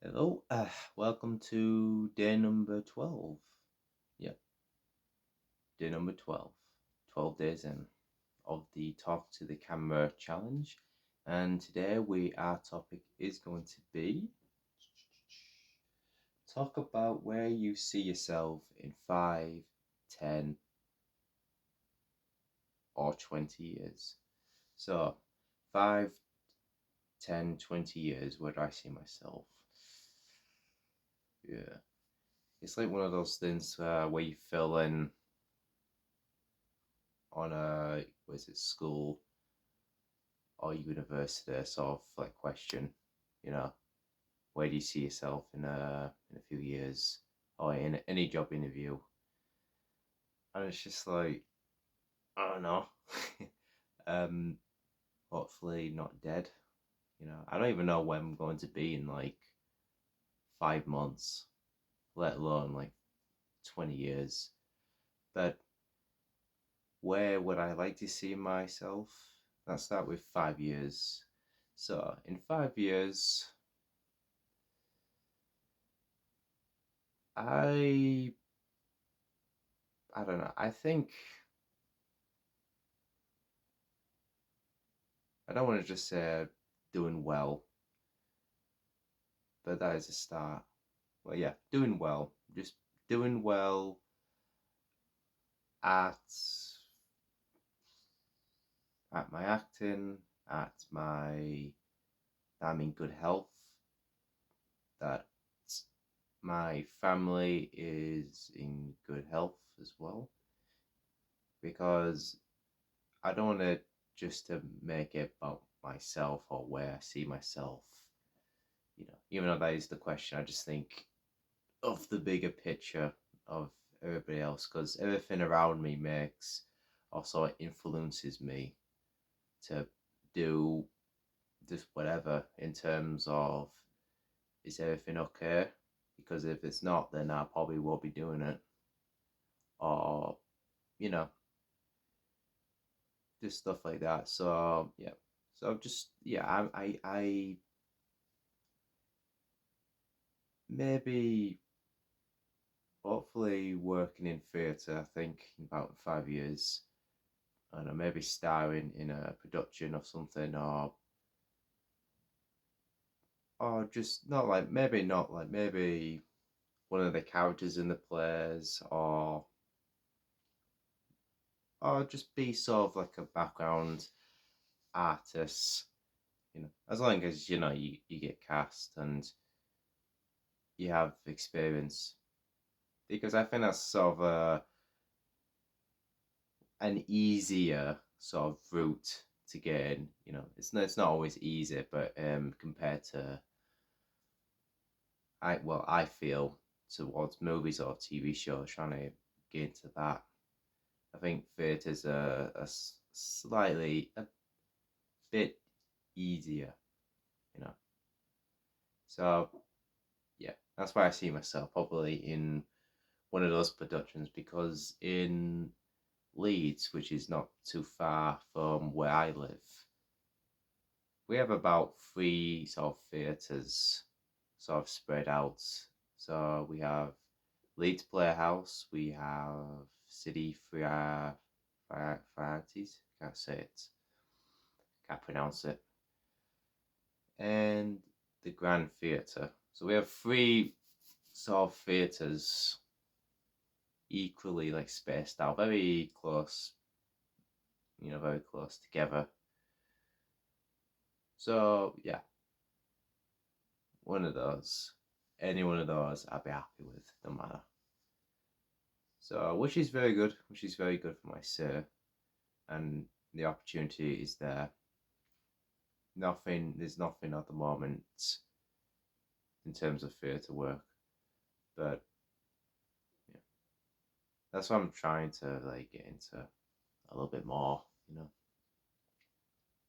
Hello, welcome to day number 12. Yep, day number 12. 12 days in of the Talk to the Camera challenge. And today our topic is going to be talk about where you see yourself in 5, 10, or 20 years. So, 5, 10, 20 years, where do I see myself? Yeah. It's like one of those things where you fill in on school or university sort of like question, you know, where do you see yourself in a few years or in any job interview? And it's just like, I don't know. um, Hopefully not dead. I don't even know when I'm going to be in like 5 months, let alone like 20 years. But where would I like to see myself? Let's start with 5 years. So in 5 years, I I don't know. I think I don't want to just say doing well, but that is a start. Well, yeah, doing well. Just doing well at my acting, at my I'm in good health, that my family is in good health as well, because I don't want to just to make it about myself or where I see myself. Even though that is the question, I just think of the bigger picture of everybody else, because everything around me makes also influences me to do just whatever in terms of, is everything okay? Because if it's not, then I probably will be doing it, or you know just stuff like that. So yeah, so just yeah, I maybe hopefully working in theatre. I think in about 5 years. I don't know, maybe starring in a production or something, or just not like maybe one of the characters in the plays, or just be sort of like a background artist. As long as you get cast and you have experience, because I think that's sort of an easier sort of route to get in. It's not always easy, but compared to, I feel, towards movies or TV shows trying to get into that. I think theatre's slightly a bit easier, you know. So yeah, that's why I see myself probably in one of those productions, because in Leeds, which is not too far from where I live, we have about three sort of theatres sort of spread out. So we have Leeds Playhouse, we have City Friartes, can't say it, can't pronounce it, and the Grand Theatre. So we have three sort of theatres equally like spaced out, very close, very close together. So yeah, one of those, any one of those, I'd be happy with, no matter. So, which is very good for my sir, and the opportunity is there. There's nothing at the moment in terms of theatre work, but yeah, that's what I'm trying to like get into a little bit more,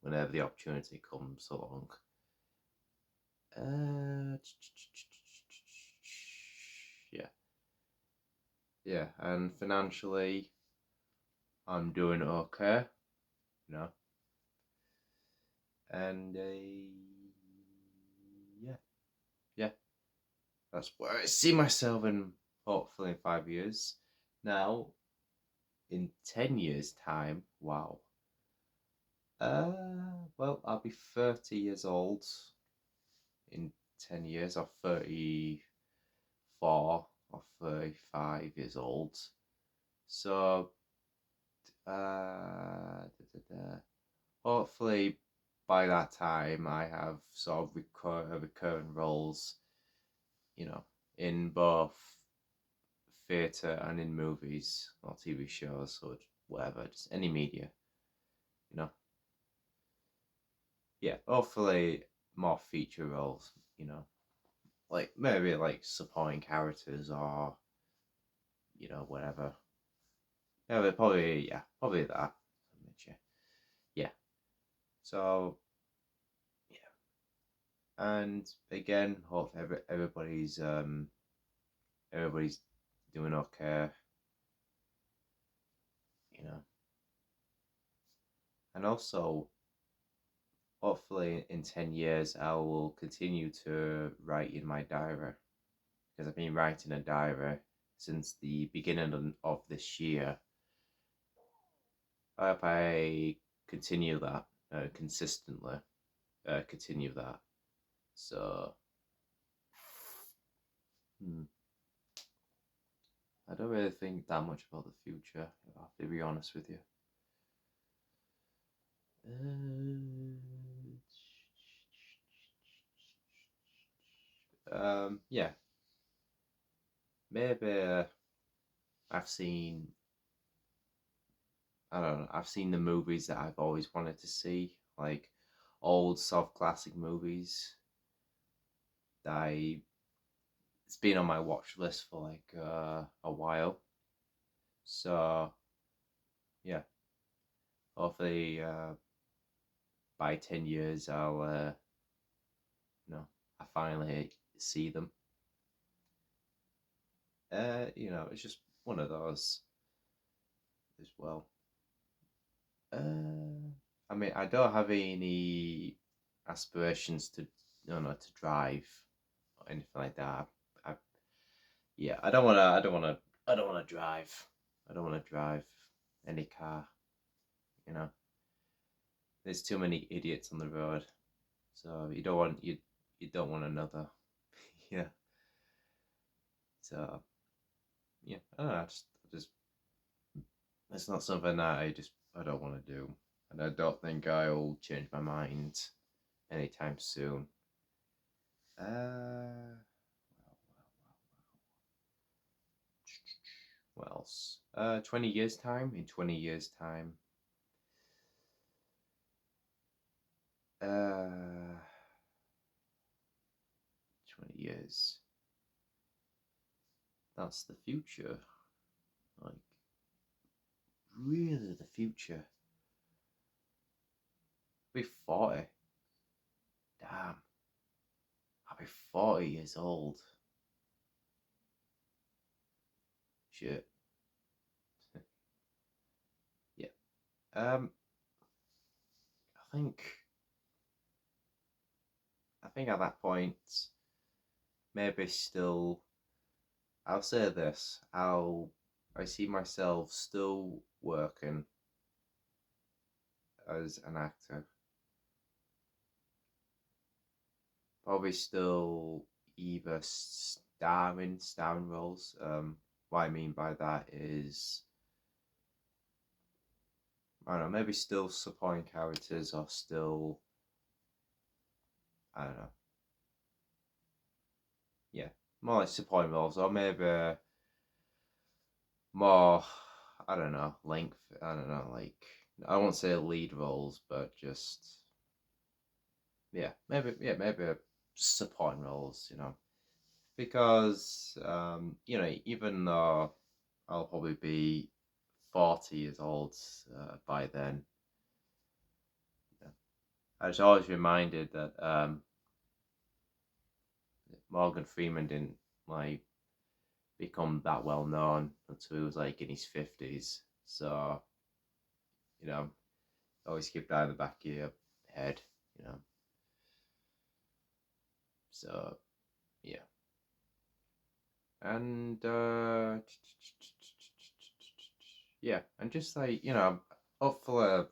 whenever the opportunity comes along. Uh, yeah, yeah, and financially, I'm doing okay, you know, and yeah, yeah. That's where I see myself in, hopefully in 5 years. Now, in 10 years' time, wow. Well, I'll be 30 years old in 10 years, or 34 or 35 years old. So, hopefully by that time I have sort of recurring roles, you know, in both theatre and in movies or TV shows or whatever, just any media, you know. Yeah, hopefully more feature roles, like maybe like supporting characters or whatever. Yeah, but probably that. Yeah. So yeah, and again, hope everybody's doing okay, you know, and also hopefully in 10 years I will continue to write in my diary because I've been writing a diary since the beginning of this year. I hope I continue that consistently. Continue that. So hmm, I don't really think that much about the future. I have to be honest with you. Yeah, maybe I've seen. I don't know. I've seen the movies that I've always wanted to see, like old soft classic movies. That it's been on my watch list for like a while. So yeah, hopefully by 10 years I'll I finally see them. It's just one of those as well. I mean, I don't have any aspirations to, to drive or anything like that. I yeah, I don't wanna, I don't wanna, I don't wanna drive. I don't wanna drive any car. You know, there's too many idiots on the road, so you don't want another. Yeah. So yeah, I don't know. I just it's not something that I don't want to do, and I don't think I'll change my mind anytime soon. What else? 20 years time. In 20 years time, 20 years. That's the future. Like really, the future. I'll be 40. Damn, I'll be 40 years old. Shit. Yeah. I think. I think at that point, maybe still. I'll say this. I see myself still working as an actor. Probably still either starring roles. What I mean by that is, I don't know, maybe still supporting characters or still, I don't know, yeah, more like supporting roles or maybe more, I don't know, length. I don't know, like I won't say lead roles, but just maybe supporting roles. Because even though I'll probably be 40 years old by then, I was always reminded that Morgan Freeman didn't like become that well known until he was like in his 50s. So you know, always keep that in the back of your head. You know, so yeah. And yeah, and just like, hopefully,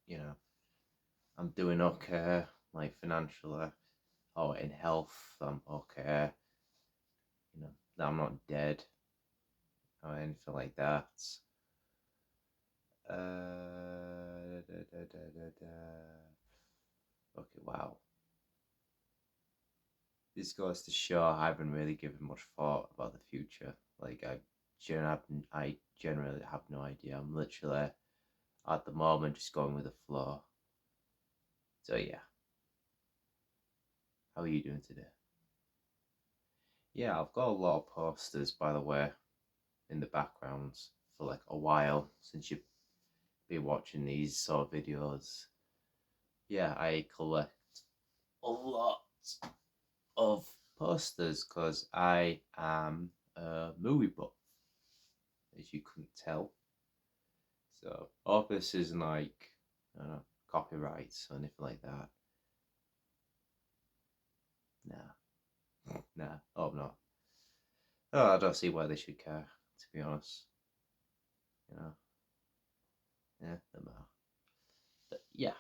you know, I'm doing okay, like financially or in health, I'm okay, that I'm not dead or anything like that. Okay, wow. This goes to show I haven't really given much thought about the future. Like I generally have no idea. I'm literally at the moment just going with the flow. So yeah, how are you doing today? Yeah, I've got a lot of posters, by the way, in the backgrounds for like a while since you've been watching these sort of videos. Yeah, I collect a lot of posters because I am a movie buff, as you couldn't tell. So, hope this isn't like copyrights or anything like that. Nah, nah, hope not. Oh, I don't see why they should care, to be honest. You know, yeah, no matter. But yeah.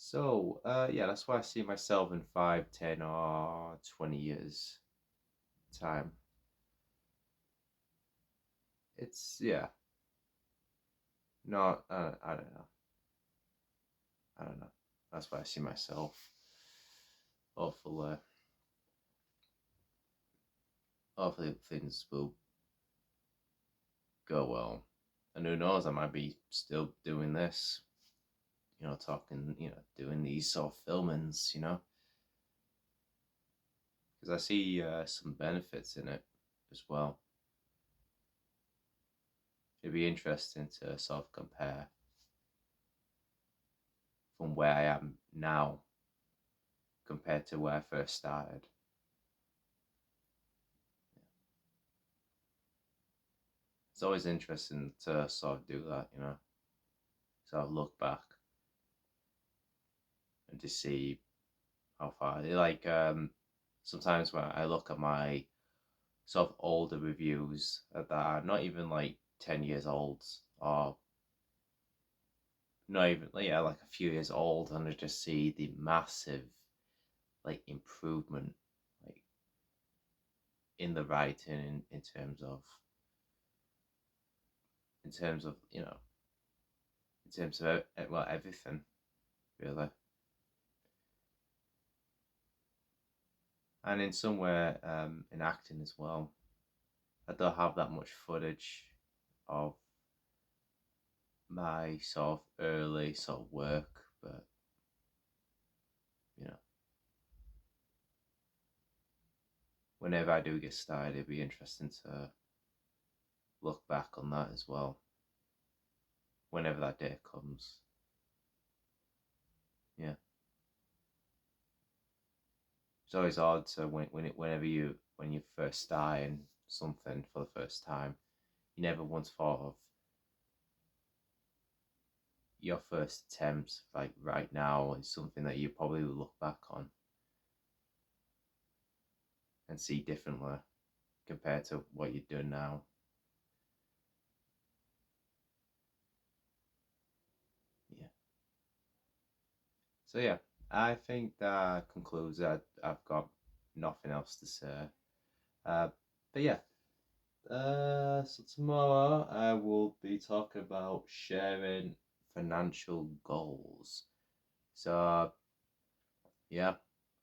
So, yeah, that's why I see myself in 5, 10, or 20 years time. It's, yeah, not, I don't know. I don't know. That's why I see myself. Hopefully, hopefully things will go well. And who knows, I might be still doing this, talking, doing these sort of filmings, because I see some benefits in it as well. It'd be interesting to sort of compare from where I am now compared to where I first started. It's always interesting to sort of do that, sort of look back and to see how far. Like sometimes when I look at my sort of older reviews that are not even like 10 years old or not even yeah like a few years old, and I just see the massive like improvement like in the writing in terms of in terms of well everything really, and in somewhere in acting as well. I don't have that much footage of my sort of early sort of work, but you know, whenever I do get started, it'd be interesting to look back on that as well. Whenever that day comes, yeah, it's always odd. So when you first starting something for the first time, you never once thought of your first attempt like right now is something that you probably will look back on and see differently compared to what you're doing now. Yeah. So yeah, I think that concludes that. I've got nothing else to say. Uh, but yeah, so tomorrow I will be talking about sharing financial goals. So yeah,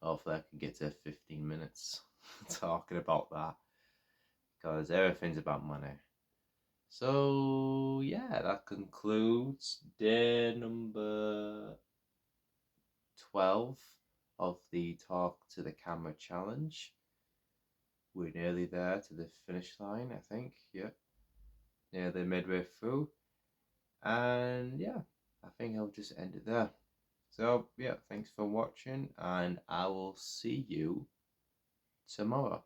hopefully I can get to 15 minutes talking about that because everything's about money. So yeah, that concludes day number 12 of the Talk to the Camera challenge. We're nearly there to the finish line, I think. Yeah, nearly midway through. And yeah, I think I'll just end it there. So yeah, thanks for watching, and I will see you tomorrow.